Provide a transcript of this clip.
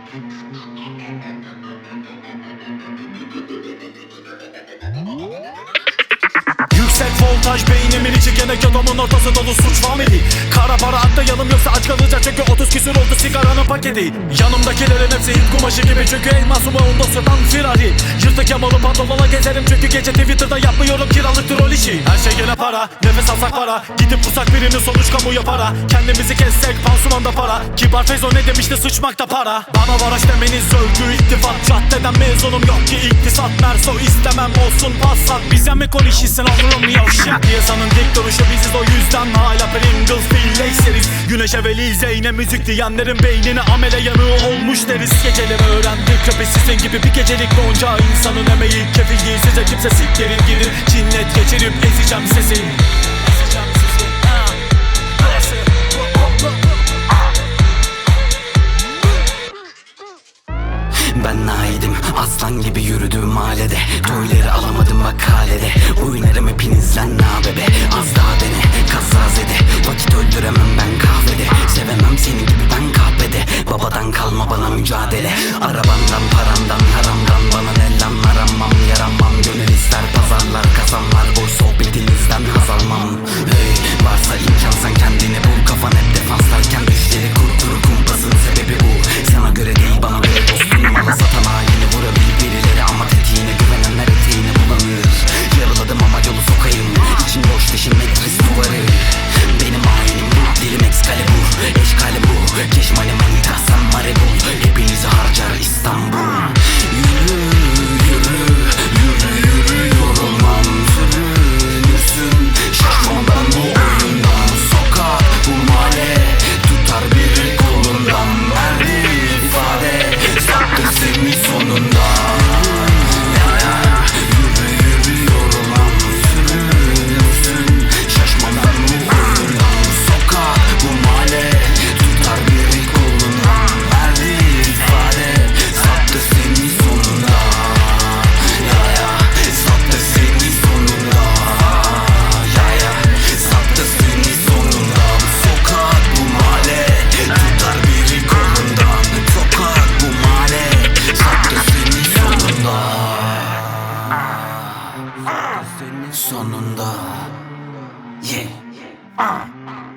Yüksek voltaj beynimin içi gene adamın ortası dolu suç family. Kara para atlayalım yoksa aç kalacak çünkü 30 küsür oldu sigaranın paketi. Yanımdakilerin hepsi hit kumaşı gibi çünkü el masuma onda sıdan firari. Yırtık yamalı pantolona gezerim çünkü gece Twitter'da yapmıyorum kiralık troll işi. Her şey gene para, nefes alsak para, gidip bulsak birinin sonuç kamuya para. Kendimizi kessek pansumanda para, kibar Feyzo ne demişti sıçmakta para. Bana varoş demeniz övgü iltifat, caddeden mezunum yok ki iktisat. Merso istemem olsun Passat, bize mi konuşuyorsun oğlum yavşak. Piyasanın dik duruşu biziz o yüzden hala Pringles değil Lace'leriz. Güneşe veli Zeyne müzik diyenlerin beynine amele yanığı olmuş deriz. Geceleri öğrendik köpek sizin gibi bir gecelik bonca insanın emeği kefil değil size kimse siklerin gidin. Cinnet geçirip ezeceğim sesi. Ben naidim aslan gibi yürüdüğüm mahallede. Toyları alamadım bak halede. Oynarım hepinizden na bebe. Az daha dene kazazede. Vakit öldüremem ben kahvede. Sevemem senin gibi ben kahvede. Babadan kalma bana mücadele. Arabandan parandan haramdan bana ne lan aramam yaramam. Gönül ister pazarlar kazanlar. Boş sohbetinizden haz almam. Hey varsa imkan sen kendini bul. Kafan hep defanslarken düşleri kur. Kuru kumpasın sebebi bu. Sana göre değil bana göre dostum. Mala satan haini vurabilir birileri ama tetiğine güvenenler eteğini bulanır. Yaraladım ama yolu sokayım. İçin boş dışın metris duvarı. Benim hainim bu. Dilim Excalibur. Eşkalim bu. Keşmali manita sen marebul. Hepinizi harcar İstanbul. Yürü yürü yürü yürü yorulmam. Sürünürsün şaşmadan bu oyundan. Sokak bu mahalle tutar biri kolundan. Verdi ifade sattı seni sonunda. Ya ya yürü yürü yorulmam. Sürünürsün şaşmadan bu oyundan. Sokak bu mahalle tutar biri kolundan. Verdi ifade sattı seni sonunda. Ya ya sattı seni sonunda. Ya ya sattı seni sonunda. Sokak bu mahalle tutar biri kolundan. Sokak bu mahalle sattı seni sonunda. Sattı seni sonunda. Yeah.